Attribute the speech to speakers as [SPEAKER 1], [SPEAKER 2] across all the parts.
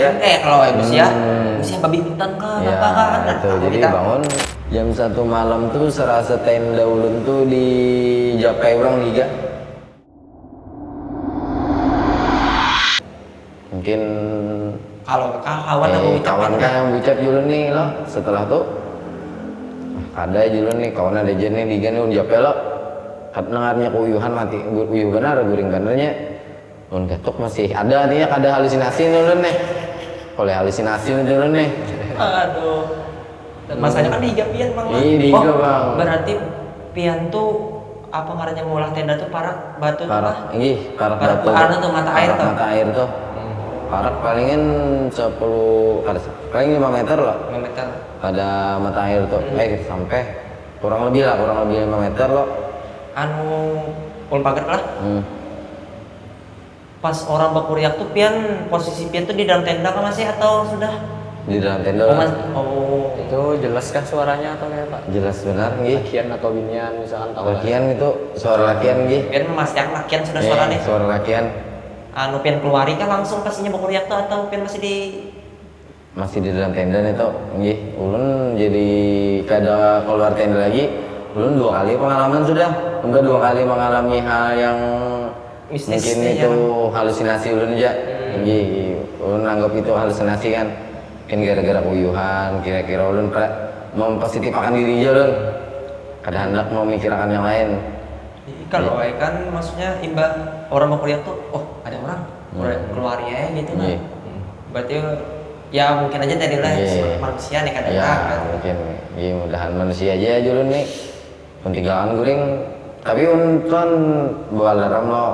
[SPEAKER 1] ya kayak kalau usia babi hutan kan
[SPEAKER 2] ya,
[SPEAKER 1] apa kan
[SPEAKER 2] itu jadi bangun jam 1 malam tuh serasa tenda ulun tuh di japai orang giga. Mungkin
[SPEAKER 1] kalau kawan aku
[SPEAKER 2] kawan kan yang bucat dulu nih loh. Setelah tuh ada dulu nih kawan ada jenis di gini japai lo. Kat dengarnya kuyuhan mati uyuh benar guring benernya. Un ketuk masih ada artinya ada halusinasi dulu nih. Kalau halusinasi dulu nih.
[SPEAKER 1] Aduh. Dan masanya kan diiga pian bang.
[SPEAKER 2] Iya diiga bang.
[SPEAKER 1] Berarti pian tuh apa ngarannya ngolah tenda tuh parak batu
[SPEAKER 2] parak iya parak batu
[SPEAKER 1] anu tuh mata air tuh.
[SPEAKER 2] Mata air tuh. Parak palingin 10 paling 5 meter lah.
[SPEAKER 1] 5 meter.
[SPEAKER 2] Ada mata air tuh. Sampai kurang lebih 5 meter loh.
[SPEAKER 1] Anu ulun pagar lah. Pas orang bakuriak tuh pian posisi pian tuh di dalam tenda kan masih atau sudah
[SPEAKER 2] di dalam tenda?
[SPEAKER 1] Itu
[SPEAKER 3] jelas kah suaranya atau kayak Pak?
[SPEAKER 2] Jelas benar nggih.
[SPEAKER 3] Lakian atau binian misalkan tahu.
[SPEAKER 2] Lakian itu suara lakian nggih.
[SPEAKER 1] Pian memastikan lakian sudah suara nih.
[SPEAKER 2] Suara lakian.
[SPEAKER 1] Anu pian keluari kan langsung pastinya bakuriak tuh atau pian masih di
[SPEAKER 2] dalam tenda nih tuh nggih. Ulun jadi kada keluar tenda lagi. Ulun 2 kali pengalaman sudah. Udah 2 kali mengalami hal yang mistis, mungkin itu halusinasi ulun aja. Ulun anggap itu halusinasi kan. Mungkin gara-gara kuyuhan, kira-kira ulun mempositifkan diri aja ulun. Kada hendak memikirkan yang lain.
[SPEAKER 1] Kalau kan maksudnya imbang orang mau kuliah tuh, ada orang keluar ya gitu lah. Berarti ya mungkin aja tadi lah manusia nih kadang kan.
[SPEAKER 2] Mungkin mudahan manusia aja ulun nih. Pentinggalan guring. Tapi unton bawa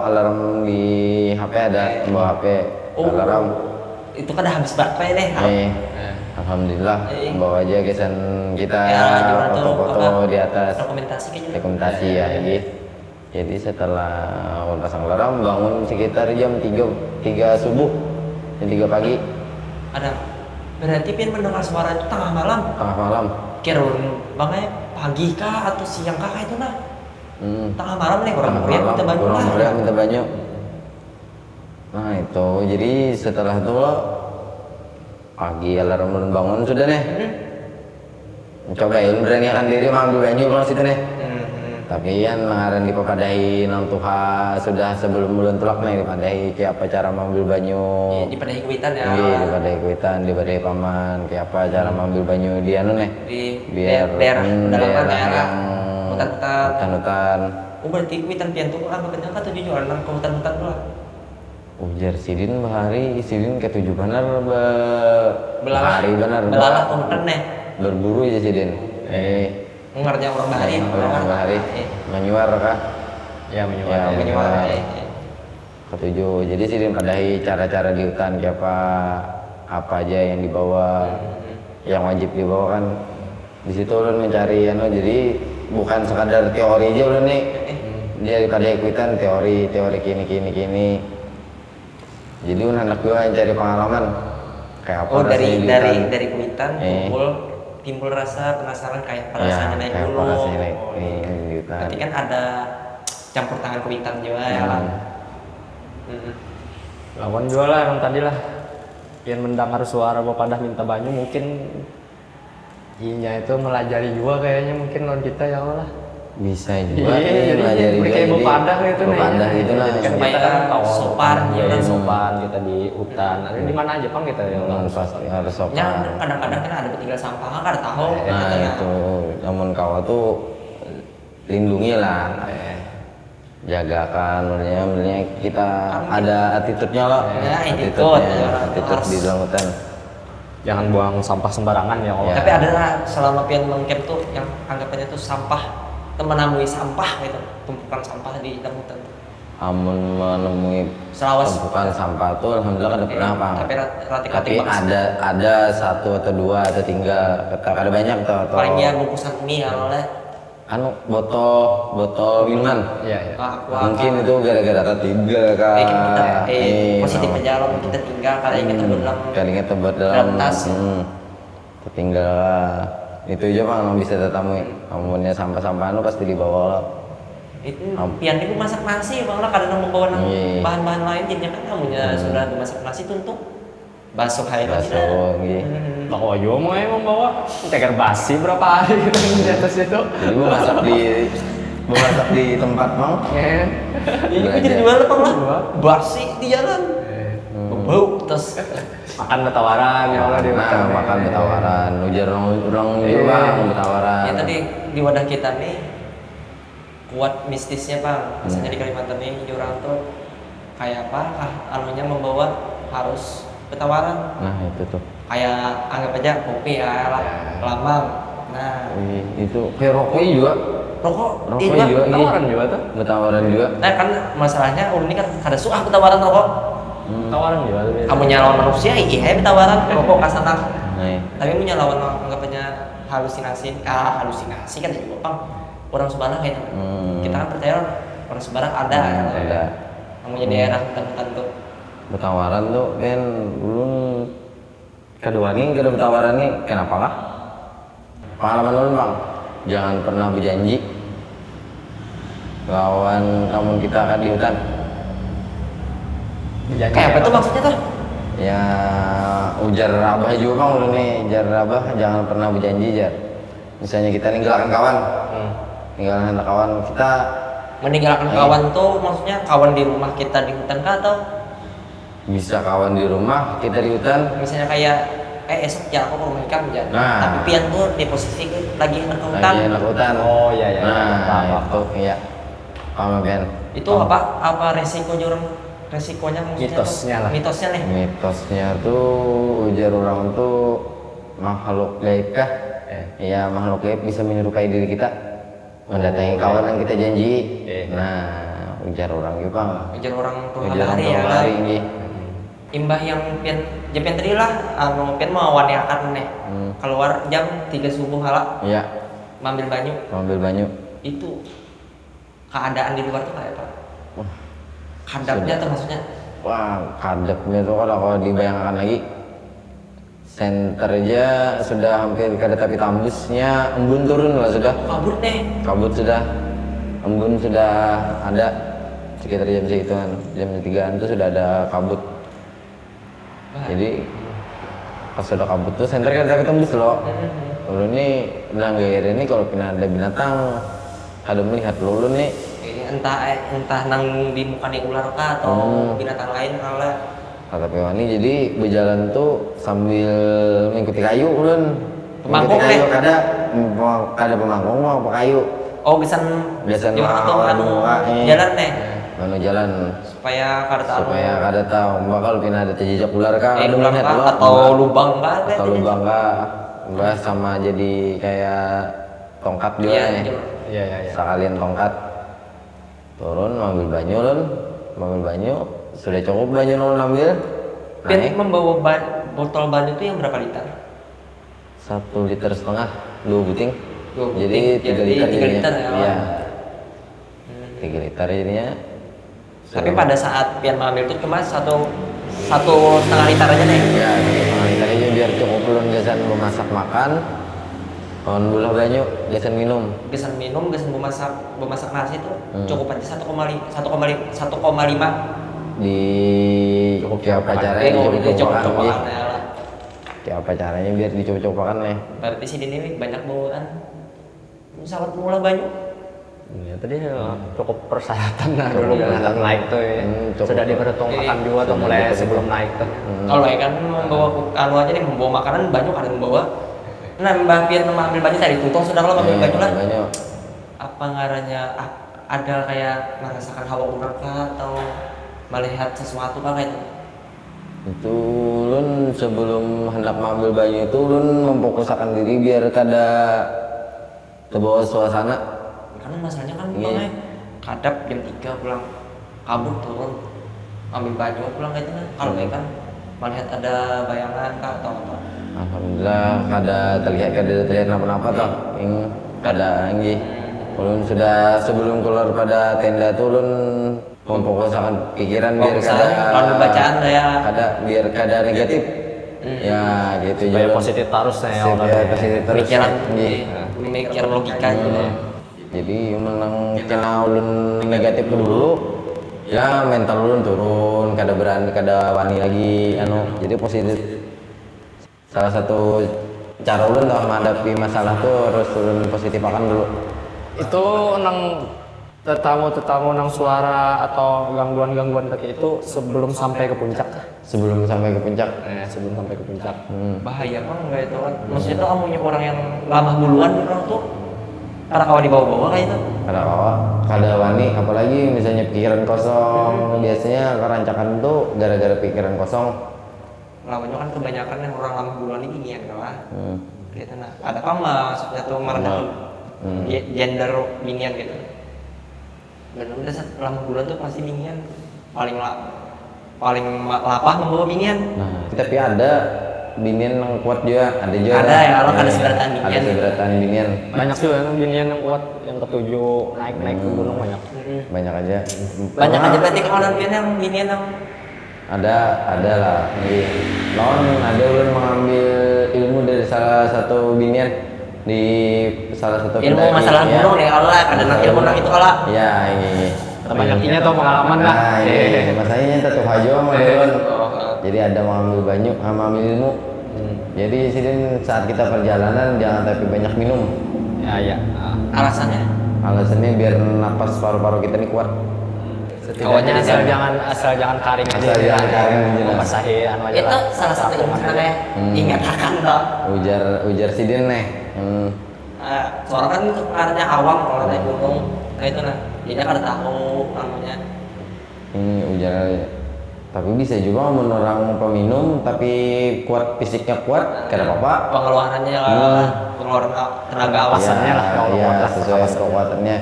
[SPEAKER 2] alarm di HP ada, bawa HP alarm.
[SPEAKER 1] Itu kan udah habis baterai nih.
[SPEAKER 2] Alhamdulillah bawa aja kesan kita foto-foto di atas dokumentasi ya gitu. Jadi setelah pasang alarm bangun sekitar jam 3 subuh, jam 3 pagi.
[SPEAKER 1] Ada berarti pian mendengar suara itu tengah malam.
[SPEAKER 2] Tengah malam.
[SPEAKER 1] Kira bangnya pagi kah atau siang kah itu nah? Tengah malam nih orang kuliah minta banyu lah.
[SPEAKER 2] Orang minta banyu. Nah itu jadi setelah itu lo pagi alarm belum bangun sudah nih. Cobain beranikan diri mengambil banyu kalau situ nih. Tapi kan mengaran dipadai nang tuha sudah sebelum bulan tulak nih dipadai kayak apa cara mengambil banyu.
[SPEAKER 1] Dipadai kuitan ya.
[SPEAKER 2] Iya dipadai kuitan, dipadai paman kayak apa cara mengambil banyu di anu nih. Biar yang hutan-hutan.
[SPEAKER 1] Berarti kuitan pian tuh anggapnya kan tujuan nang ke hutan-hutan pula.
[SPEAKER 2] Ujar sidin bahari sidin ke 7 benar bahari benar.
[SPEAKER 1] Belalah hutan nih.
[SPEAKER 2] Berburu aja sidin.
[SPEAKER 1] Ngerja orang bahari.
[SPEAKER 2] Orang bahari. Menyuar kah?
[SPEAKER 3] Ya menyuar.
[SPEAKER 2] Ketujuh. Jadi sidin padahi cara-cara di hutan kayak apa aja yang dibawa, yang wajib dibawa kan. Di situ ulun mencari jadi bukan sekadar teori aja ulun nih. Dia pada ikutan teori kini. Jadi ulun hendak juga mencari pengalaman kayak apa
[SPEAKER 1] dari kuitan timbul rasa penasaran kayak rasanya naik gunung. Berarti kan ada campur tangan kuitan juga ya kan.
[SPEAKER 3] Lawan juga lah yang tadi lah. Yang mendengar suara bapak minta banyu mungkin inya itu melajari juga kayaknya mungkin lawan kita ya Allah.
[SPEAKER 2] Bisa juga melajari juga
[SPEAKER 3] kayak bapak gitu nih.
[SPEAKER 2] Bapak gitu lah.
[SPEAKER 3] Kan kita kan sopan kita di hutan. Ada di mana aja kan kita ya.
[SPEAKER 2] Pasti harus sopan.
[SPEAKER 1] Ya kadang-kadang kan ada tinggal sampah kan ada tahu.
[SPEAKER 2] Nah itu namun kau tuh lindungi lah. Jagakan maksudnya kita ada attitude-nya loh. Attitude di dalam hutan.
[SPEAKER 3] Jangan buang sampah sembarangan ya Allah.
[SPEAKER 1] Tapi ada selama pian mengcamp tuh yang anggapannya tuh sampah menemui sampah gitu, tumpukan sampah di dalam hutan.
[SPEAKER 2] Amun menemui tumpukan sampah tuh alhamdulillah kada pernah Bang. Tapi ada 1 atau 2 atau tinggal ada banyak tuh.
[SPEAKER 1] Paling dia bungkusan mie oleh
[SPEAKER 2] botol minuman.
[SPEAKER 3] Iya.
[SPEAKER 2] Mungkin itu gara-gara tertinggal kan.
[SPEAKER 1] Positif aja kalau kita tinggal
[SPEAKER 2] kali kita dalam
[SPEAKER 1] tas.
[SPEAKER 2] Tertinggal. Itu aja Bang yang bisa ditemui. Amunnya sampah-sampah pasti dibawa lah.
[SPEAKER 1] Itu pian itu masak nasi Bang lah kadang membawa bahan-bahan lain jadinya kan amunnya sudah masak nasi tuntuk. basuh hari itu.
[SPEAKER 2] basuh nggih.
[SPEAKER 3] Oh yo mau emang bawa tegar basi berapa hari gitu di atas itu.
[SPEAKER 2] Jadi memasak di tempat mang.
[SPEAKER 1] Ini jadi gimana Bang lah? Basi di jalan. Bau terus
[SPEAKER 3] Makan betawaran ya Allah di
[SPEAKER 2] makan betawaran, ujar orang juga bang betawaran.
[SPEAKER 1] Ya tadi di wadah kita nih kuat mistisnya Bang. Misalnya di Kalimantan nih orang tuh kayak apa? Anunya membawa harus betawaran.
[SPEAKER 2] Nah itu tuh.
[SPEAKER 1] Kayak anggap aja kopi ya, lambang. Nah,
[SPEAKER 2] itu kayak rokok juga.
[SPEAKER 1] rokok
[SPEAKER 2] Juga
[SPEAKER 3] betawaran juga tuh.
[SPEAKER 2] Betawaran juga.
[SPEAKER 1] Nah kan masalahnya ulun ini kan ada suah betawaran rokok.
[SPEAKER 3] Betawaran juga tuh.
[SPEAKER 1] Kamu nyalawan manusia, iya betawaran rokok kasana.
[SPEAKER 2] Nah,
[SPEAKER 1] Tapi punya lawan anggapannya halusinasi kan juga Bang. Orang Sebarang kayak gitu. Kita kan percaya orang Sebarang ada.
[SPEAKER 2] ada.
[SPEAKER 1] Kamu jadi daerah tertentu.
[SPEAKER 2] Betawaran tuh kan belum kedua nih kada betawaran nih kenapa lah? Pengalaman ulun bang, jangan pernah berjanji lawan namun kita akan di hutan.
[SPEAKER 1] Kayak apa tuh maksudnya tuh?
[SPEAKER 2] Ya ujar Abah juga bang ulun nih, ujar Abah jangan pernah berjanji jar. Misalnya kita ninggalkan kawan, ninggalkan kawan kita.
[SPEAKER 1] Meninggalkan kawan tuh maksudnya kawan di rumah kita di hutan kah atau
[SPEAKER 2] Bisa kawan di rumah, kita di hutan.
[SPEAKER 1] misalnya kayak esok ya aku ke rumah ikan ya.
[SPEAKER 2] Nah.
[SPEAKER 1] Tapi pian tuh di posisi lagi enak ke hutan.
[SPEAKER 2] Lagi enak hutan.
[SPEAKER 3] Oh iya iya.
[SPEAKER 2] Nah, itu iya. Paham kan?
[SPEAKER 1] Itu apa resikonya orang resikonya maksudnya
[SPEAKER 3] Mitosnya
[SPEAKER 1] tuh?
[SPEAKER 3] lah.
[SPEAKER 1] Mitosnya nih.
[SPEAKER 2] Mitosnya tuh ujar orang tuh makhluk gaib kah? Iya, makhluk gaib bisa menyerupai diri kita. Mendatangi kawan yang kita janji. Nah, ujar orang gitu bang.
[SPEAKER 1] Ujar orang tuh
[SPEAKER 2] Ujar orang
[SPEAKER 1] hari
[SPEAKER 2] tuh
[SPEAKER 1] ya.
[SPEAKER 2] hari ini.
[SPEAKER 1] Imbah yang pian japian tadi lah anu pian mau waniakan nih. Keluar jam 3 subuh hala
[SPEAKER 2] Iya,
[SPEAKER 1] ngambil banyu.
[SPEAKER 2] ambil banyu.
[SPEAKER 1] Itu keadaan di luar tuh kayak apa?
[SPEAKER 2] Wah,
[SPEAKER 1] Hadapnya tuh maksudnya
[SPEAKER 2] wah, kadepnya tuh kalau dibayangkan lagi. Center aja sudah hampir kada tapi tembusnya embun turun lah sudah.
[SPEAKER 1] kabut deh.
[SPEAKER 2] Kabut sudah, embun sudah ada sekitar jam segituan, jam 3-an tuh sudah ada kabut. Jadi pas sudah kabut tuh center kan tapi tembus loh. Lalu ini nanggair ini kalau pernah ada binatang kada melihat lalu nih
[SPEAKER 1] Entah nang di muka nih ular kah atau binatang lain kala.
[SPEAKER 2] kata pewani jadi berjalan tuh sambil mengikuti kayu ulun.
[SPEAKER 1] Pemangkung
[SPEAKER 2] Mengikuti kayu
[SPEAKER 1] deh.
[SPEAKER 2] kada pemangkung mau pakai kayu.
[SPEAKER 1] Oh gesan
[SPEAKER 2] Gesan
[SPEAKER 1] di mana tuh
[SPEAKER 2] mau
[SPEAKER 1] anu
[SPEAKER 2] anu,
[SPEAKER 1] jalan deh
[SPEAKER 2] Mana jalan
[SPEAKER 1] supaya kada tahu
[SPEAKER 2] supaya kada tahu bakal pina ada jejak ular kah ada
[SPEAKER 1] ular
[SPEAKER 2] melihat
[SPEAKER 1] kah
[SPEAKER 2] lo,
[SPEAKER 1] atau lubang kah
[SPEAKER 2] atau lubang kah mbah sama jadi kayak tongkat juga
[SPEAKER 1] Iya,
[SPEAKER 2] nih
[SPEAKER 3] Iya iya iya.
[SPEAKER 2] sekalian tongkat turun ambil banyu lun ambil banyu sudah cukup banyu lun ambil
[SPEAKER 1] Pian
[SPEAKER 2] naik
[SPEAKER 1] membawa botol banyu itu yang berapa liter?
[SPEAKER 2] 1,5 liter 2 buting
[SPEAKER 1] Dua buting,
[SPEAKER 2] jadi 3
[SPEAKER 1] jadi
[SPEAKER 2] liter
[SPEAKER 1] 3
[SPEAKER 2] jadinya
[SPEAKER 1] liter ya,
[SPEAKER 2] iya
[SPEAKER 1] Hmm.
[SPEAKER 2] 3 liter jadinya.
[SPEAKER 1] Tapi pada saat pian mengambil itu cuma satu setengah liter aja nih.
[SPEAKER 2] Ya, 1,5 liter aja biar cukup lun gesan memasak makan. Pohon bulah banyu, gesan minum.
[SPEAKER 1] Gesan minum, gesan memasak nasi itu cukup aja 1,5
[SPEAKER 2] Di tiap caranya dicoba-cobakan
[SPEAKER 1] coba
[SPEAKER 2] nih. Tiap caranya biar dicoba-cobakan nih.
[SPEAKER 1] Berarti si Dini banyak bawaan pesawat mula banyu.
[SPEAKER 3] Ya, tadi cukup persyaratan lah dulu kan naik tuh ya.
[SPEAKER 2] Cukup.
[SPEAKER 3] Sudah diperhitungkan juga tuh mulai sebelum naik tuh.
[SPEAKER 1] Kalau ya kan membawa anu aja nih membawa makanan banyak ada membawa. Nah Mbak Pian mengambil banyu tadi tutung sudah kalau mengambil banyu lah.
[SPEAKER 2] Banyu.
[SPEAKER 1] Apa ngarannya ada kayak merasakan hawa ular kah atau melihat sesuatu kah kayak itu?
[SPEAKER 2] Itu lun sebelum hendak mengambil banyu itu lun memfokuskan diri biar kada terbawa suasana.
[SPEAKER 1] Karena masalahnya kan
[SPEAKER 2] Iya.
[SPEAKER 1] bang kadap jam 3 pulang kabut turun ambil baju pulang kayak itu kan kalau kayak kan melihat ada bayangan kah atau apa
[SPEAKER 2] Alhamdulillah kada terlihat apa-apa toh. Yang kada anggi. Ulun sudah sebelum keluar pada tenda tuh ulun memfokuskan pikiran biar kada
[SPEAKER 1] kalau bacaan ya
[SPEAKER 2] kada biar kada negatif. Ya gitu
[SPEAKER 3] Supaya
[SPEAKER 2] Ulun.
[SPEAKER 3] positif terus ya
[SPEAKER 2] Sip,
[SPEAKER 3] Allah.
[SPEAKER 2] ya, positif terus.
[SPEAKER 1] pemikiran
[SPEAKER 2] Nggih.
[SPEAKER 1] memikir logika gitu
[SPEAKER 2] Jadi menang kena ulun negatif dulu ya mental ulun turun, kada berani, kada wani lagi jadi positif. Salah satu cara ulun dalam menghadapi masalah tuh harus ulun positif akan dulu.
[SPEAKER 3] Itu nang tetamu nang suara atau gangguan tadi itu sebelum sampai ke puncak.
[SPEAKER 2] Sebelum sampai ke puncak.
[SPEAKER 3] Sebelum sampai ke puncak.
[SPEAKER 1] Bahaya kan enggak itu kan. Maksudnya tuh amunya orang yang lama duluan orang tuh karena kawan dibawa-bawa kayak itu.
[SPEAKER 2] Kada wani, apalagi misalnya pikiran kosong. Biasanya kerancakan itu gara-gara pikiran kosong.
[SPEAKER 1] Lawannya kan kebanyakan yang orang lama duluan ini ginian kan. Gitu nah. Ada kan maksudnya tuh merendah gender ginian gitu. Dan udah lama bulan tuh pasti binian paling lapah membawa binian.
[SPEAKER 2] Nah, tapi ada binian yang kuat juga, ada juga.
[SPEAKER 1] Ada ya, kalau ada seberatan binian.
[SPEAKER 2] Ada seberatan binian.
[SPEAKER 3] Banyak juga yang binian yang kuat, yang ketujuh naik ke gunung banyak.
[SPEAKER 2] Banyak aja.
[SPEAKER 1] Banyak aja berarti kalau yang binian yang
[SPEAKER 2] ada lah. Lawan ada ulun mengambil ilmu dari salah satu binian di salah satu
[SPEAKER 1] ilmu masalah gunung ya kalau lah kadang ilmu nang itu kalau
[SPEAKER 2] ya ini
[SPEAKER 3] banyaknya tuh pengalaman lah
[SPEAKER 2] masanya tetap aja modern jadi ada mengambil banyak mengambil ilmu jadi sini saat kita perjalanan jangan tapi banyak minum
[SPEAKER 3] ya
[SPEAKER 2] alasannya biar napas paru-paru kita ini kuat
[SPEAKER 3] setidaknya asal jangan karing aja basahi anu aja
[SPEAKER 1] itu salah satu ilmu sebenarnya ingat akan dong
[SPEAKER 2] ujar sidin nih
[SPEAKER 1] soalnya kan itu karena awam kalau naik gunung nah itu nah dia kada tahu namanya
[SPEAKER 2] ujar tapi bisa juga orang peminum tapi kuat fisiknya kuat kada apa-apa
[SPEAKER 1] pengeluarannya pengeluaran tenaga awasannya lah
[SPEAKER 2] ya sesuai kekuatannya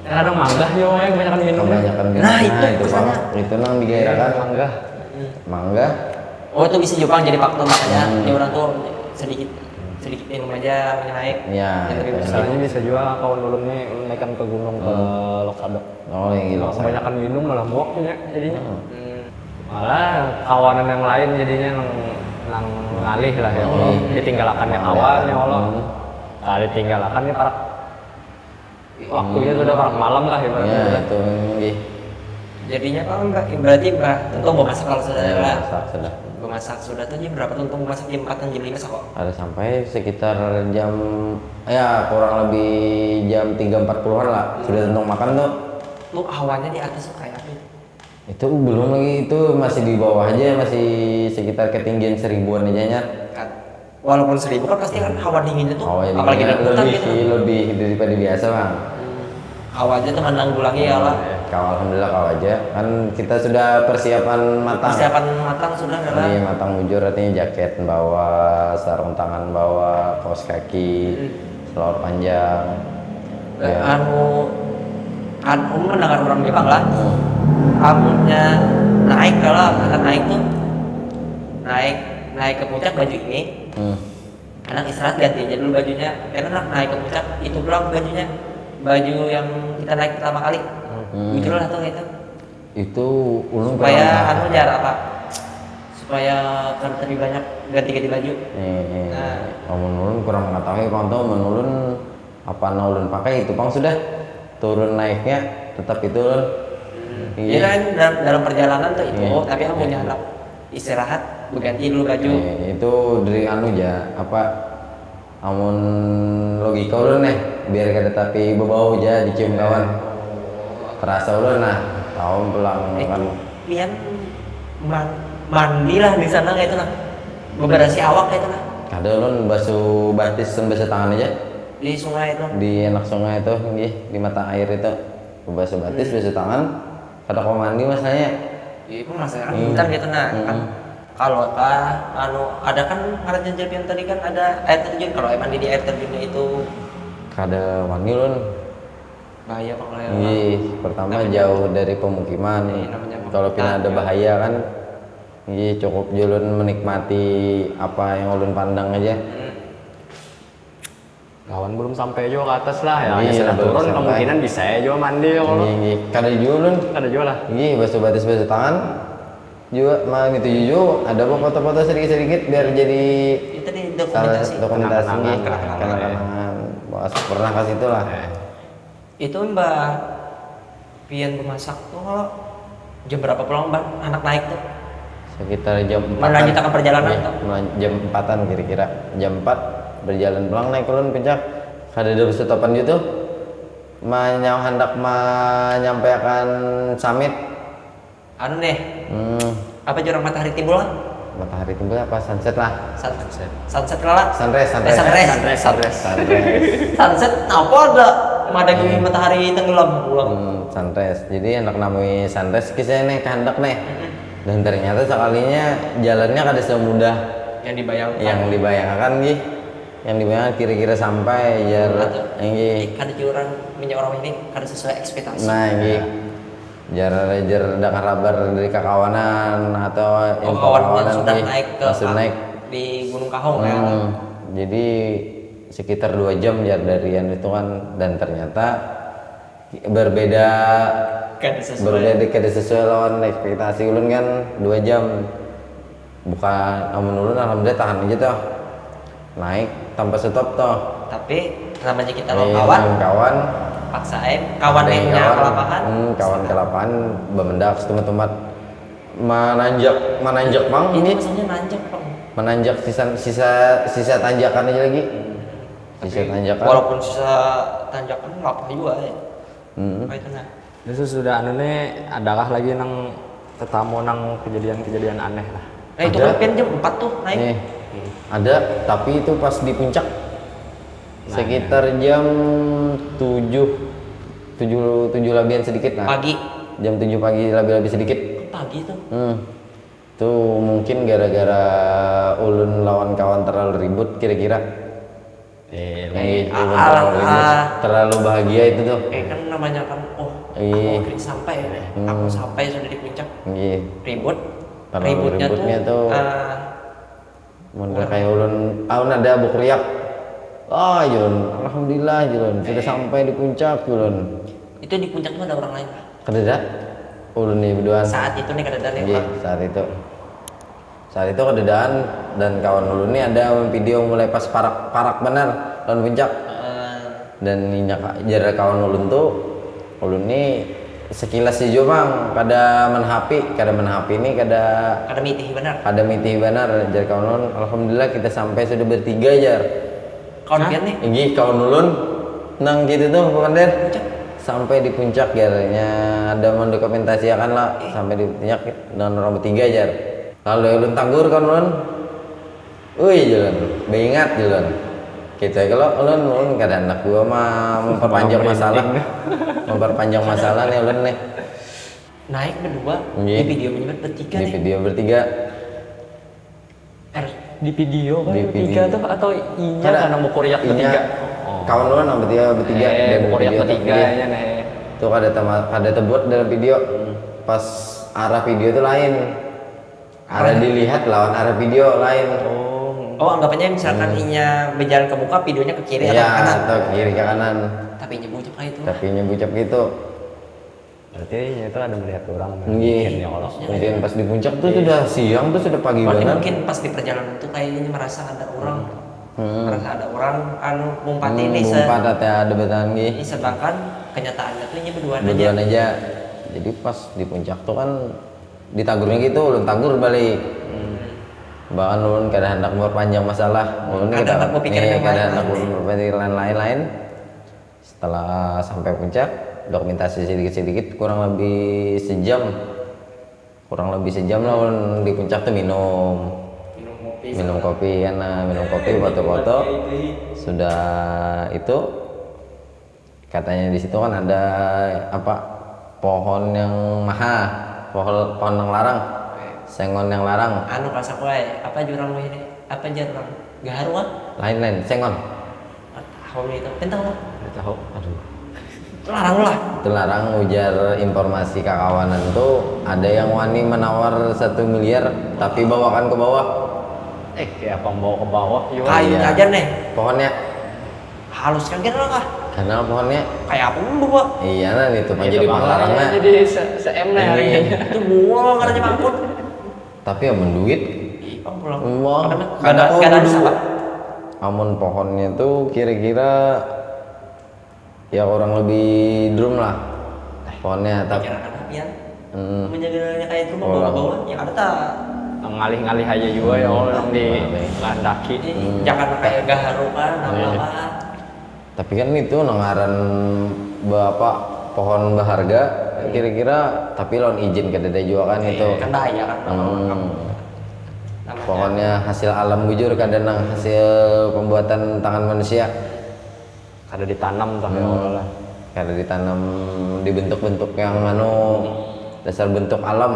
[SPEAKER 3] kadang manggah yo kebanyakan minum
[SPEAKER 1] nah itu
[SPEAKER 2] itu nang digairahkan manggah
[SPEAKER 1] itu bisa Jepang jadi faktor makanya dia orang tuh sedikit minum aja naik
[SPEAKER 2] ya
[SPEAKER 3] misalnya bisa juga kawan ulun nih naikkan ke gunung ke Loksadok
[SPEAKER 2] yang gila
[SPEAKER 3] kebanyakan minum malah muaknya jadinya malah kawanan yang lain jadinya nang ngalih lah ya Allah ditinggalkan yang kawan ya Allah kali tinggalkan ya para waktunya sudah parak malam lah ya
[SPEAKER 2] itu
[SPEAKER 1] jadinya kalau enggak berarti tentu mau masak kalau sudah
[SPEAKER 2] sudah
[SPEAKER 1] masak sudah tuh jam berapa tuh masak jam 4 dan jam 5 kok
[SPEAKER 2] ada sampai sekitar jam ya kurang lebih jam 3.40-an lah sudah tentu makan tuh
[SPEAKER 1] lu awannya di atas tuh kayak apa
[SPEAKER 2] itu belum lagi itu masih di bawah aja masih sekitar ketinggian 1000-an aja nya
[SPEAKER 1] walaupun 1000 kan pasti kan hawa dinginnya tuh apalagi
[SPEAKER 2] lebih daripada biasa bang
[SPEAKER 1] hawa aja tuh menanggulangi ya lah
[SPEAKER 2] alhamdulillah kau aja kan kita sudah persiapan matang
[SPEAKER 1] sudah adalah
[SPEAKER 2] matang bujur artinya jaket bawa sarung tangan bawa kaos kaki selor panjang
[SPEAKER 1] anu mendengar orang Jepang lah amunnya naik kalau akan naik tuh naik ke puncak baju ini anak istirahat ganti aja dulu bajunya karena naik ke puncak itu pulang bajunya baju yang kita naik pertama kali gitu lah tuh
[SPEAKER 2] itu ulun
[SPEAKER 1] supaya anu jarak apa supaya kan lebih banyak ganti-ganti baju
[SPEAKER 2] ulun kurang mengetahui kalau ulun apa ulun pakai itu pang sudah turun naiknya tetap itu ulun
[SPEAKER 1] kan dalam perjalanan tuh itu tapi amunnya anak istirahat berganti dulu baju
[SPEAKER 2] itu dari anu aja apa amun logika ulun biar kada tapi bebau aja dicium kawan terasa ulun tahun pulang kan
[SPEAKER 1] pian mandi lah di sana kayak itu lah beberasi awak kayak itu lah
[SPEAKER 2] ada ulun basuh batis dan basuh tangan aja
[SPEAKER 1] di sungai itu
[SPEAKER 2] di enak sungai itu di mata air itu basuh batis basuh tangan kada kau mandi masanya
[SPEAKER 1] itu masalah bentar gitu kan kalau ada kan ngaran janjian tadi kan ada air terjun kalau mandi di air terjunnya itu
[SPEAKER 2] kada mandi ulun
[SPEAKER 1] bahaya pak
[SPEAKER 2] pertama jauh dari pemukiman kalau pina ada bahaya kan cukup julun menikmati apa yang ulun pandang aja
[SPEAKER 3] kawan belum sampai juga ke atas lah ya sudah turun kemungkinan bisa ya juga mandi ya kalau
[SPEAKER 2] kada julun
[SPEAKER 3] lah
[SPEAKER 2] basuh batis basuh tangan juga mah gitu juga ada foto-foto sedikit biar jadi
[SPEAKER 1] itu di dokumentasi
[SPEAKER 2] kenangan pernah kasih itu lah
[SPEAKER 1] itu mbak pian memasak tuh kalau Jam berapa pulang bang? Anak naik tuh?
[SPEAKER 2] Sekitar jam 4.
[SPEAKER 1] Melanjutkan perjalanan
[SPEAKER 2] Iya,
[SPEAKER 1] atau?
[SPEAKER 2] jam 4-an kira-kira. Jam 4 berjalan pulang naik ulun puncak. Kada ada stopan gitu. Hendak menyampaikan summit.
[SPEAKER 1] Anu deh,
[SPEAKER 2] Hmm,
[SPEAKER 1] apa jurang matahari timbul lah?
[SPEAKER 2] matahari timbul apa sunset lah.
[SPEAKER 1] Sunset lah.
[SPEAKER 2] Sunrise.
[SPEAKER 1] Sunset apa ada? Madagi matahari tenggelam pulang.
[SPEAKER 2] Sunrise. Jadi anak namanya sunrise kisahnya nih kehendak nih. Dan ternyata sekalinya jalannya kada semudah
[SPEAKER 1] Yang dibayangkan.
[SPEAKER 2] yang dibayangkan gih. Yang dibayangkan kira-kira sampai
[SPEAKER 1] Ih, kada jurang minyak orang ini kada sesuai ekspektasi.
[SPEAKER 2] Nah gih. Jar ada kabar dari kakawanan atau
[SPEAKER 1] Kawan yang sudah
[SPEAKER 2] gih,
[SPEAKER 1] naik ke
[SPEAKER 2] langsung naik.
[SPEAKER 1] di Gunung Kahong ya.
[SPEAKER 2] Jadi sekitar 2 jam jar dari yang itu kan, dan ternyata berbeda kada sesuai lawan ekspektasi ulun kan. 2 jam bukan amun ulun alhamdulillah tahan aja toh, naik tanpa stop toh.
[SPEAKER 1] Tapi namanya kita lo kawan, paksa kawan yang punya kelapahan.
[SPEAKER 2] Kawan kelapahan bemendak teman-teman menanjak bang
[SPEAKER 1] Ini
[SPEAKER 2] ini
[SPEAKER 1] maksudnya nanjak bang.
[SPEAKER 2] menanjak sisa tanjakan aja lagi. Sisa tanjakan.
[SPEAKER 1] Walaupun sisa tanjakan lapah juga ya. Apa itu nah?
[SPEAKER 3] Itu sudah anu nih, adakah lagi nang tetamu nang kejadian-kejadian aneh lah?
[SPEAKER 1] Nah itu
[SPEAKER 2] Ada.
[SPEAKER 1] kan jam 4 tuh naik.
[SPEAKER 2] Nih, ada, tapi itu pas di puncak. Sekitar jam 7 labian sedikit nah.
[SPEAKER 1] Pagi.
[SPEAKER 2] Jam 7 pagi lebih sedikit.
[SPEAKER 1] Pagi tuh.
[SPEAKER 2] Tuh mungkin gara-gara ulun lawan kawan terlalu ribut kira-kira. Terlalu bahagia itu tuh.
[SPEAKER 1] Kan namanya kan
[SPEAKER 2] Iya.
[SPEAKER 1] aku sampai ya. Aku sampai sudah di puncak.
[SPEAKER 2] Iya.
[SPEAKER 1] Ribut.
[SPEAKER 2] Terlalu ributnya tuh. Mun
[SPEAKER 1] Orang.
[SPEAKER 2] kayak ulun ada bukriak. Jun, alhamdulillah Jun, sudah sampai di puncak Jun.
[SPEAKER 1] Itu di puncak tuh ada orang lain Pak.
[SPEAKER 2] Kededa? Ulun nih berduaan.
[SPEAKER 1] Saat itu nih kadang ada
[SPEAKER 2] Iya,
[SPEAKER 1] orang.
[SPEAKER 2] saat itu kededaan, dan kawan ulun nih ada video mulai pas parak benar lawan puncak. Dan minyak jarak kawan ulun tuh, ulun nih sekilas sih bang, kada menhapi ini kada mitih benar jar kawan ulun. Alhamdulillah kita sampai sudah bertiga jar.
[SPEAKER 1] Kawan pian nih.
[SPEAKER 2] Ini kawan ulun nang gitu tuh komandan sampai di puncak jarnya ada mendokumentasikan lah sampai di puncak dengan orang bertiga jar. Lalu ulun tanggur kan ulun, jalan, beingat jalan. Kita kalau ulun kada anak gua mah memperpanjang masalah nih ulun nih.
[SPEAKER 1] Naik berdua
[SPEAKER 2] Iya.
[SPEAKER 1] di video menyebut bertiga
[SPEAKER 2] Di
[SPEAKER 1] nih.
[SPEAKER 2] video bertiga.
[SPEAKER 3] Di video kan
[SPEAKER 2] Di
[SPEAKER 3] bertiga
[SPEAKER 2] video.
[SPEAKER 3] tuh atau inya
[SPEAKER 2] Kada.
[SPEAKER 3] karena mau kuriak
[SPEAKER 2] Inya.
[SPEAKER 3] bertiga?
[SPEAKER 2] Kawan ulun yang bertiga dan
[SPEAKER 3] mau kuriak
[SPEAKER 2] video tuh,
[SPEAKER 3] bertiga
[SPEAKER 2] iya.
[SPEAKER 3] ya nih.
[SPEAKER 2] Tuh ada tebut dalam video. Pas arah video itu lain. Arah dilihat lawan arah video lain.
[SPEAKER 1] Oh anggapannya misalkan inya berjalan ke muka, videonya ke kiri atau
[SPEAKER 2] Iya,
[SPEAKER 1] ke kanan.
[SPEAKER 2] atau ke kiri ke kanan.
[SPEAKER 1] Tapi inya bucap kayak itu.
[SPEAKER 2] Tapi nyebucap gitu.
[SPEAKER 3] Berarti itu ada melihat orang.
[SPEAKER 2] Iya.
[SPEAKER 3] Ya Allah.
[SPEAKER 2] Mungkin pas di puncak tuh sudah siang tuh sudah pagi
[SPEAKER 1] Berarti
[SPEAKER 2] banget.
[SPEAKER 1] mungkin pas di perjalanan itu kayaknya merasa ada orang. Merasa ada orang anu ngumpati ini
[SPEAKER 2] Mumpat ada betan
[SPEAKER 1] ini sedangkan kenyataannya tuh inya berduaan aja.
[SPEAKER 2] berduaan aja. Jadi pas di puncak tuh kan ditagurnya gitu, ulun tagur balik. Bahkan ulun kada hendak memperpanjang masalah. Ulun
[SPEAKER 1] Kada hendak berpikiran yang
[SPEAKER 2] kada
[SPEAKER 1] lain-lain.
[SPEAKER 2] hendak berpikiran lain-lain. Setelah sampai puncak, dokumentasi sedikit-sedikit kurang lebih sejam lah ulun di puncak tuh minum kopi foto-foto. Sudah itu katanya di situ kan ada pohon yang pohon yang larang, sengon yang larang.
[SPEAKER 1] Anu kasak wae, apa jurang wae ini? Apa jurang? Gaharu ah?
[SPEAKER 2] Lain sengon.
[SPEAKER 1] Tahu itu. Pentang lah.
[SPEAKER 3] Tahu. Aduh.
[SPEAKER 1] Larang lah.
[SPEAKER 2] Itu larang, ujar informasi kakawanan tuh ada yang wani menawar 1 miliar tapi bawakan ke bawah.
[SPEAKER 3] Kayak apa bawa ke bawah?
[SPEAKER 1] Kayunya aja nih.
[SPEAKER 2] Pohonnya
[SPEAKER 1] Haluskan kan lah.
[SPEAKER 2] karena pohonnya
[SPEAKER 1] Kayak apa bawa?
[SPEAKER 2] iya nah itu mah jadi penglarangnya.
[SPEAKER 3] Jadi se-M lah harganya.
[SPEAKER 1] Itu buang karena mangkut.
[SPEAKER 2] Tapi amun duit
[SPEAKER 1] Ipang pulang.
[SPEAKER 2] wah
[SPEAKER 1] Gak ada siapa.
[SPEAKER 2] amun pohonnya tuh kira-kira ya orang lebih drum lah pohonnya, tapi
[SPEAKER 1] Pikiran anak pian. menjaganya kayak itu mah bawa-bawa yang ada tak
[SPEAKER 3] ngalih-ngalih aja juga ya Allah yang di landaki.
[SPEAKER 1] jangan kayak gaharu kan apa
[SPEAKER 2] Tapi kan itu nangaran bapak pohon berharga kira-kira tapi lawan izin ke dede juga kan itu.
[SPEAKER 1] kan bahaya kan
[SPEAKER 2] Pohonnya hasil alam bujur kadang hasil pembuatan tangan manusia.
[SPEAKER 3] Kada ditanam tapi Allah.
[SPEAKER 2] Kada ditanam di bentuk-bentuk yang dasar bentuk alam.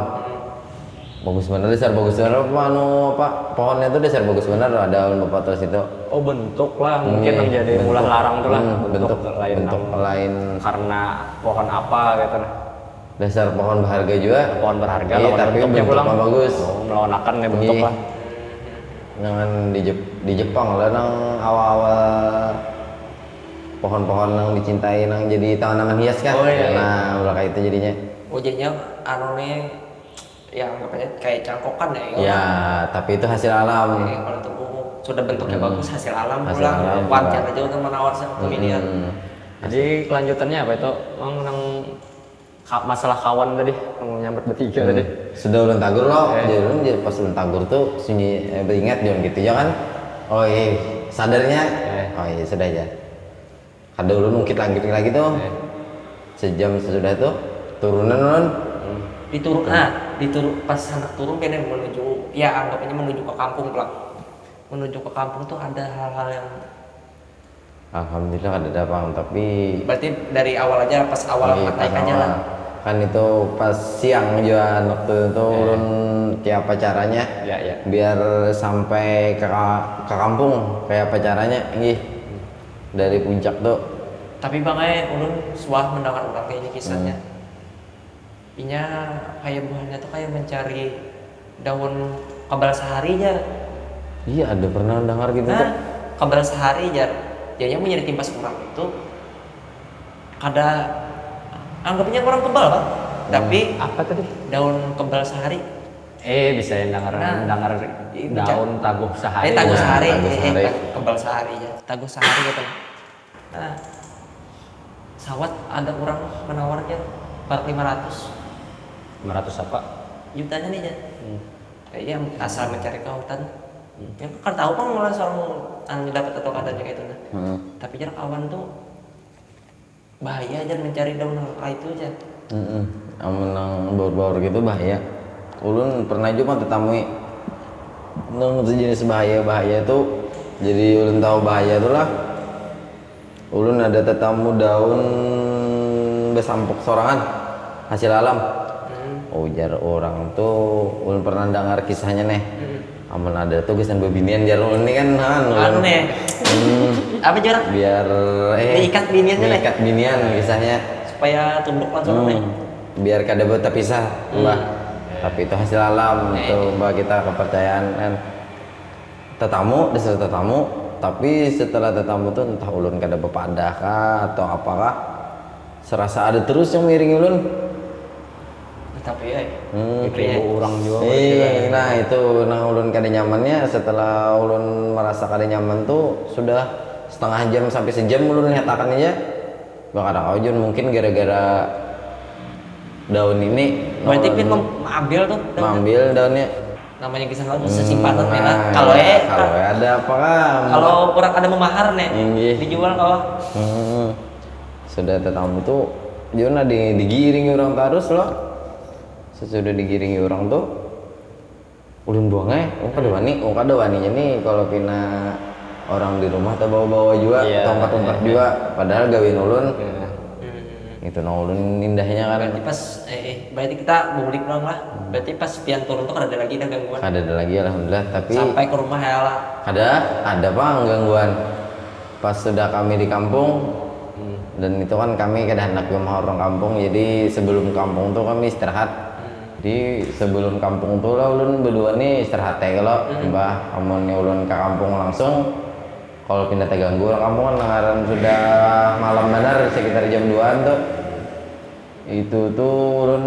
[SPEAKER 2] Bagus bener dasar bagus bener apa pohonnya tuh dasar bagus bener ada bapak terus itu.
[SPEAKER 3] Oh bentuk lah mungkin yang jadi
[SPEAKER 2] bentuk.
[SPEAKER 3] ulah larang tuh lah
[SPEAKER 2] bentuk lain
[SPEAKER 3] karena pohon apa gitu nah.
[SPEAKER 2] Dasar pohon berharga juga.
[SPEAKER 3] Pohon berharga
[SPEAKER 2] Iya,
[SPEAKER 3] lawan
[SPEAKER 2] tapi
[SPEAKER 3] bentuknya
[SPEAKER 2] bentuknya
[SPEAKER 3] pulang.
[SPEAKER 2] bagus.
[SPEAKER 3] Melawan ya bentuk
[SPEAKER 2] Iya.
[SPEAKER 3] lah.
[SPEAKER 2] Jangan di Jepang lah nang awal-awal pohon-pohon yang dicintai nang jadi tanaman hias kan.
[SPEAKER 1] Oh, iya.
[SPEAKER 2] Nah, ulah kayak itu jadinya.
[SPEAKER 1] jadinya nih ya anggapannya kayak cangkokan ya
[SPEAKER 2] Ya, tapi itu hasil alam.
[SPEAKER 1] kalau itu sudah bentuknya bagus hasil alam
[SPEAKER 2] Hasil
[SPEAKER 1] pulang
[SPEAKER 2] alam
[SPEAKER 1] wajar
[SPEAKER 2] juga.
[SPEAKER 1] aja untuk menawar satu miliar
[SPEAKER 3] Jadi kelanjutannya apa itu? Nang masalah kawan tadi, yang nyamber bertiga tadi.
[SPEAKER 2] Sudah ulen tagur loh. Jadi pas ulen tagur tuh sunyi beringat jangan gitu ya kan. Oh iya, sadarnya. Oh iya, sudah aja. Kada ulun ungkit lagi tuh. Sejam sesudah tuh turunan ulun.
[SPEAKER 1] diturun pas anak turun kayaknya menuju ya anggapnya menuju ke kampung pulang menuju ke kampung tuh ada hal-hal yang
[SPEAKER 2] Alhamdulillah kada ada bang, tapi
[SPEAKER 1] berarti dari awal aja pas awal
[SPEAKER 2] iya,
[SPEAKER 1] naik
[SPEAKER 2] pas
[SPEAKER 1] aja
[SPEAKER 2] awal.
[SPEAKER 1] lah
[SPEAKER 2] Kan itu pas siang juga waktu itu ulun kayak apa caranya
[SPEAKER 3] Ya.
[SPEAKER 2] biar sampai ke kampung kayak apa caranya dari puncak tuh.
[SPEAKER 1] tapi bangnya ulun suah mendengar orang kayak ini kisahnya inya kayak buahnya tuh kayak mencari daun kebal sehari aja
[SPEAKER 2] Iya ada pernah dengar gitu tuh.
[SPEAKER 1] kebal sehari aja jadinya menjadi timpas orang itu kada anggapnya orang kebal kan tapi
[SPEAKER 3] Apa tadi?
[SPEAKER 1] daun kebal sehari
[SPEAKER 3] Bisa yang dengar
[SPEAKER 1] itu
[SPEAKER 3] daun taguh sehari.
[SPEAKER 1] taguh
[SPEAKER 2] Nah,
[SPEAKER 1] sehari
[SPEAKER 2] taguh sehari.
[SPEAKER 1] kebal sehari ya taguh sehari gitu nah sawat ada orang menawarnya 500
[SPEAKER 3] 500 apa?
[SPEAKER 1] jutanya nih ya yang asal mencari kautan yang kan tahu kan malah seorang anu dapat atau kadanya kayak itu nah tapi jarak awan tuh bahaya aja mencari daun langka itu aja
[SPEAKER 2] Amun nang baur-baur gitu bahaya. Ulun pernah juga tetamui nang sejenis bahaya itu jadi ulun tahu bahaya tuh lah. Ulun ada tetamu daun besampuk sorangan hasil alam. Ujar orang tuh ulun pernah dengar kisahnya nih. Amun ada tuh kesan bebinian jar ulun ini kan
[SPEAKER 1] aneh apa jarak
[SPEAKER 2] biar
[SPEAKER 1] diikat biniannya nih
[SPEAKER 2] diikat binian kisahnya
[SPEAKER 1] supaya tunduk langsung nih
[SPEAKER 2] biar kada berpisah mbah. Tapi itu hasil alam itu mbah kita kepercayaan kan dasar tetamu tapi setelah tetamu tuh entah ulun kada bepadah kah atau apakah serasa ada terus yang miring ulun
[SPEAKER 1] tapi ya
[SPEAKER 3] Ribu orang juga.
[SPEAKER 2] nah itu nah ulun kada nyamannya setelah ulun merasa kada nyaman tuh sudah setengah jam sampai sejam ulun nyatakan aja gak ada kaujun mungkin gara-gara daun ini
[SPEAKER 1] berarti pin mengambil tuh
[SPEAKER 2] mengambil daunnya
[SPEAKER 1] namanya kisah lalu sesimpanan
[SPEAKER 2] Nah,
[SPEAKER 1] lah kalau
[SPEAKER 2] ada apa kan
[SPEAKER 1] kalau orang ada memahar nih
[SPEAKER 2] Inggih.
[SPEAKER 1] dijual kau
[SPEAKER 2] sudah tetamu tuh Jona digiringi orang terus loh. Sesudah digiringi orang tuh ulun buangnya kada waninya nih kalau pina orang di rumah atau bawa-bawa juga tempat-tempat juga padahal gawin ulun itu nah ulun indahnya kan
[SPEAKER 1] berarti pas berarti kita bulik pulang lah berarti pas pian turun tuh ada lagi gangguan
[SPEAKER 2] kada ada lagi alhamdulillah tapi
[SPEAKER 1] sampai ke rumah ya lah
[SPEAKER 2] ada bang gangguan pas sudah kami di kampung dan itu kan kami kada hendak rumah orang kampung jadi sebelum kampung tuh kami istirahat jadi sebelum kampung tuh lah ulun berdua nih istirahat kalau mbah amun ulun ke kampung langsung kalau pindah terganggu orang kampung kan langaran sudah malam benar sekitar jam 2an tuh itu tuh ulun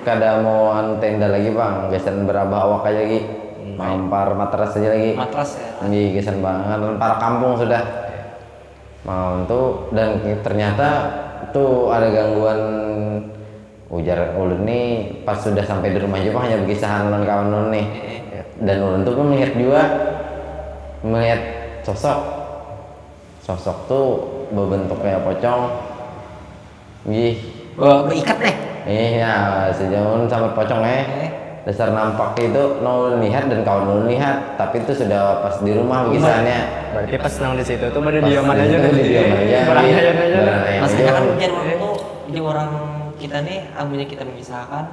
[SPEAKER 2] kada mau tenda lagi bang gesan berabah awak aja lagi mampar matras aja lagi
[SPEAKER 1] matras ya
[SPEAKER 2] iya gesan banget para kampung sudah mau tuh dan ternyata tuh ada gangguan ujar ulun nih pas sudah sampai di rumah juga hanya berkisah ulun kawan ulun nih. Dan ulun tuh pun melihat sosok tuh berbentuk kayak pocong. Gih.
[SPEAKER 1] Berikat deh.
[SPEAKER 2] Iya, sejauh ulun sampai pocong dasar nampak itu ulun lihat dan kawan ulun lihat, tapi itu sudah pas di rumah berkisahnya.
[SPEAKER 3] Berarti pas nang di situ tuh baru diaman aja
[SPEAKER 2] Di diam aja.
[SPEAKER 3] Berayayan aja.
[SPEAKER 1] Maksudnya kan mungkin waktu itu di orang kita nih, amunya kita mengisahkan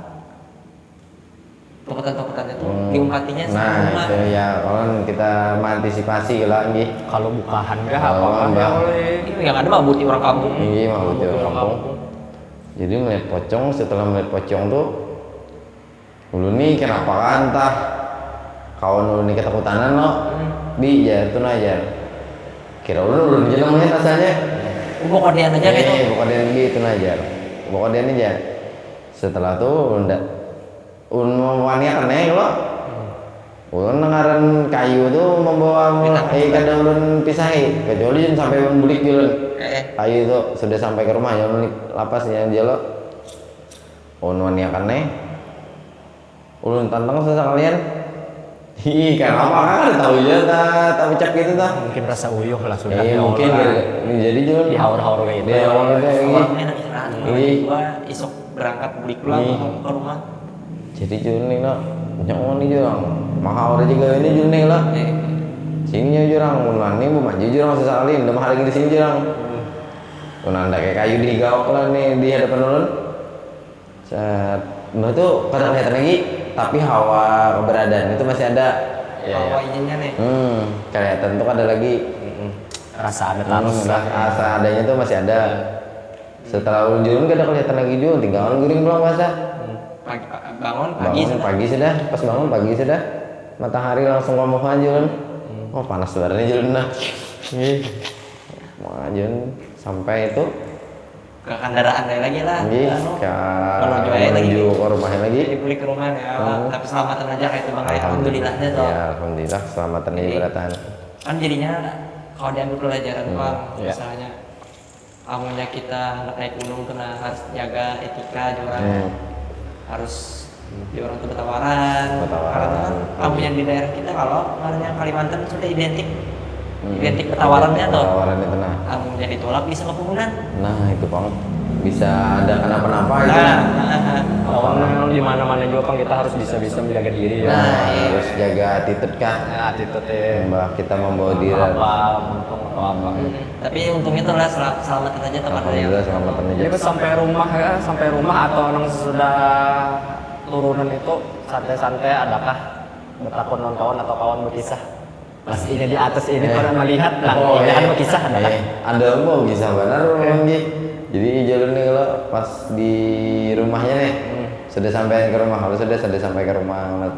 [SPEAKER 1] tokotan-tokotan itu diumpatinya sama
[SPEAKER 2] Nah
[SPEAKER 1] rumah.
[SPEAKER 2] itu ya, kalau kita mengantisipasi lagi.
[SPEAKER 3] Kalau bukahan gak apa
[SPEAKER 2] Mbak.
[SPEAKER 1] Ini yang ada mah buti orang kampung.
[SPEAKER 2] Iya mah betul kampung. Jadi melihat pocong, setelah melihat pocong tuh ulun nih kenapa kan tah kawan ulun nih ketakutanan lo di jatuh aja. Kira ulun jadi melihat asalnya.
[SPEAKER 1] Pokoknya aja gitu.
[SPEAKER 2] Bukan dia gitu aja. Pokoknya dia aja. Setelah tuh ulun wanita keneng lo. Ulun dengaran kayu tuh membawa kada ulun pisahi, kecuali sampai membulik ulun. Kayu itu sudah sampai ke rumah ya ulun lapas yang dia lo. Ulun wanita keneng. Ulun tantang sekalian. Kenapa kan tahu ya tak ucap gitu tah.
[SPEAKER 3] mungkin rasa uyuh lah sudah.
[SPEAKER 2] Mungkin jadi jual
[SPEAKER 3] dihaur-haur kayak gitu.
[SPEAKER 1] Orangnya lagi istirahat. Gua isok berangkat balik pulang ke rumah.
[SPEAKER 2] Jadi jual nih lo, nyawa nih jurang. Mahal juga ini jual nih lo. Sini jurang, mulai nih bu maju jurang sesalin, udah mahal lagi di sini jurang. Unanda kayak kayu digawak lah nih di hadapan ulun. Saat tuh kadang kelihatan lagi, tapi hawa keberadaan itu masih ada.
[SPEAKER 1] Hawa izinnya nih.
[SPEAKER 2] Kelihatan tuh ada lagi.
[SPEAKER 3] Rasa ada terus lah.
[SPEAKER 2] Rasa adanya tuh masih ada. Setelah ulun jurun gak ada kelihatan lagi jual, tinggal ulun guring doang masa.
[SPEAKER 1] Bangun
[SPEAKER 2] Pagi sudah, pas bangun pagi sudah. Matahari langsung ngomong aja ulun. Oh panas sebenarnya julun nah. Mau aja sampai itu
[SPEAKER 1] ke kendaraan lagi lah.
[SPEAKER 2] Menuju ke rumahnya lagi.
[SPEAKER 1] Jadi balik ke rumah ya. Tapi selamatan aja kayak itu bang. Alhamdulillahnya tuh.
[SPEAKER 2] Ya alhamdulillah selamatan ini beratan.
[SPEAKER 1] Kan jadinya kalau diambil pelajaran bang, misalnya amunya kita naik gunung kena harus jaga etika orang. Harus di orang tuh bertawaran. Karena kan amunya di daerah kita kalau namanya Kalimantan sudah identik bertawarannya tuh.
[SPEAKER 2] Bertawaran itu nah.
[SPEAKER 1] Amunya ditolak bisa kepungunan.
[SPEAKER 2] Nah itu bang bisa ada kenapa-napa itu.
[SPEAKER 3] Lawan di mana-mana juga kan kita harus bisa menjaga diri ya.
[SPEAKER 2] Harus jaga attitude kan.
[SPEAKER 3] Ya, attitude
[SPEAKER 2] Mbak kita membawa diri.
[SPEAKER 3] untung atau apa.
[SPEAKER 1] Tapi untungnya tuh lah selamatan aja teman saya.
[SPEAKER 2] Alhamdulillah selamatan aja.
[SPEAKER 3] Jadi pas sampai rumah atau orang sudah turunan itu santai-santai adakah bertakun kawan atau kawan berkisah? Pas ini di atas ini orang melihat lah, ini kan berkisah adakah?
[SPEAKER 2] Ada mau kisah benar lagi. Jadi jalan nih kalau pas di rumahnya nih sudah sampai ke rumah, kalau sudah sampai ke rumah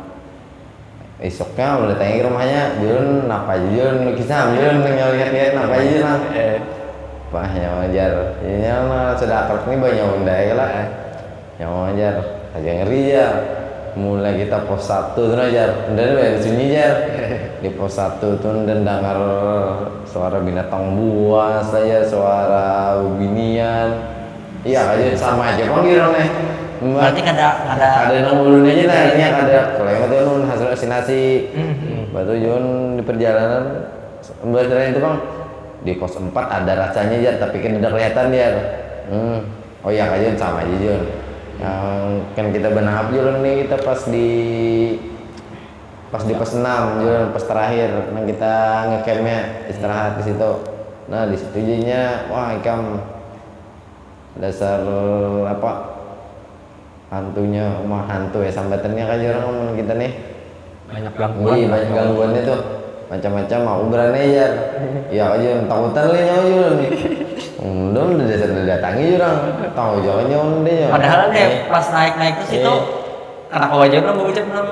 [SPEAKER 2] esoknya udah tanya ke rumahnya, jalan apa aja jalan kisah, jalan lihat apa aja lah. Wah yang wajar, ini sudah akrab nih banyak undai lah. Yang wajar, aja ngeri ya. Mulai kita pos 1 tuh aja, dan sunyi aja. Di pos 1 tuh dan dengar suara binatang buas saja, suara binian. Iya aja sama aja bang gitu nih.
[SPEAKER 1] Berarti ada
[SPEAKER 2] nongolun aja lah, ini ada kalau yang itu nun hasil halusinasi. Batu Jun di perjalanan belajar itu bang di pos 4 ada rasanya aja, tapi kan udah kelihatan dia. Oh iya aja sama aja Jun. Yang kan kita benahap Jun nih kita pas di pos 6 Jun pas terakhir, nah kita ngecampnya istirahat di situ. Nah di situ jadinya wah ikam dasar apa hantunya rumah hantu ya sambatannya kan orang ngomong kita nih
[SPEAKER 3] Banyak gangguan.
[SPEAKER 2] iya banyak gangguannya tuh macam-macam mau berani aja ya aja takutan lah nyawa nih udah dasar datangi orang tahu jangan nyawa deh
[SPEAKER 1] padahal deh pas naik ke situ karena kau aja belum berucap belum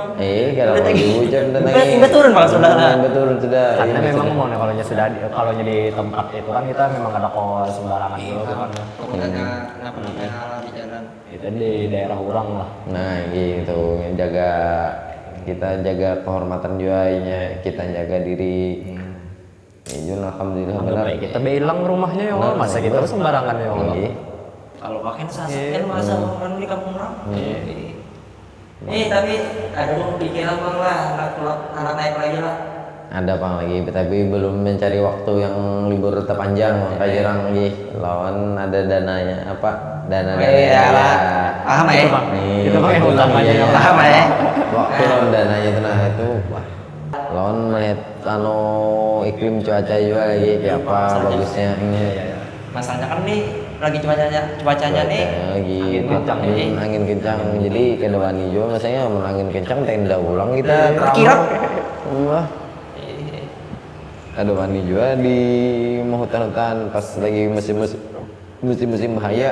[SPEAKER 2] kalau berucap dan
[SPEAKER 1] udah turun malah sudah
[SPEAKER 2] betul sudah
[SPEAKER 3] Karena memang mau kalau di tempat itu kan kita memang ada kos sembarangan dulu kan.
[SPEAKER 1] kemudian nggak pernah hal di jalan
[SPEAKER 3] Itu di daerah orang lah.
[SPEAKER 2] nah gitu kita jaga kehormatan jualnya kita jaga diri Jun alhamdulillah benar
[SPEAKER 3] Baik kita bilang rumahnya ya Allah, masa kita sembarangan ya Allah.
[SPEAKER 1] Kalau pakai saset kan masa orang di kampung orang. Tapi aduh pikiran bang lah, anak naik lagi lah.
[SPEAKER 2] Ada Bang lagi, tapi belum mencari waktu yang libur terpanjang. Makanya jarang lagi. Lawan ada dananya apa? Dana
[SPEAKER 1] lah. Paham ya?
[SPEAKER 3] Itu Bang yang utamanya.
[SPEAKER 1] Paham ya?
[SPEAKER 2] Waktu lawan dananya itu itu wah. Lawan melihat iklim cuaca juga lagi kayak apa bagusnya ini.
[SPEAKER 1] Masalahnya kan nih lagi cuacanya nih
[SPEAKER 2] lagi angin kencang.
[SPEAKER 1] Iya.
[SPEAKER 2] Jadi ke depan juga masanya angin kencang tenda ulang kita
[SPEAKER 1] kirap.
[SPEAKER 2] Wah. Ada mandi juga di hutan-hutan pas lagi musim bahaya.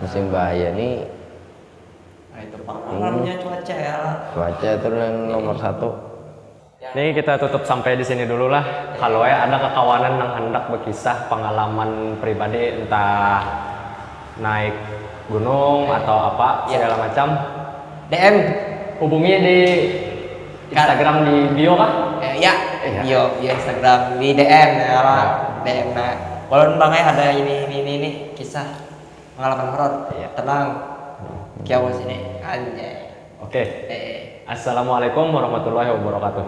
[SPEAKER 2] Musim bahaya nih.
[SPEAKER 1] Nah itu pengaruhnya cuaca ya.
[SPEAKER 2] Cuaca itu yang nomor satu.
[SPEAKER 3] Nih kita tutup sampai di sini dulu lah. Kalau ya ada kekawanan yang hendak berkisah pengalaman pribadi entah naik gunung atau apa segala macam,
[SPEAKER 1] DM
[SPEAKER 3] hubungi di Instagram di bio kah?
[SPEAKER 1] Bio Instagram di DM ya lah. DM nah. Kalau bangnya ada ini kisah pengalaman horor, tenang. Kiawas sini anjay.
[SPEAKER 3] Oke. Assalamualaikum warahmatullahi wabarakatuh.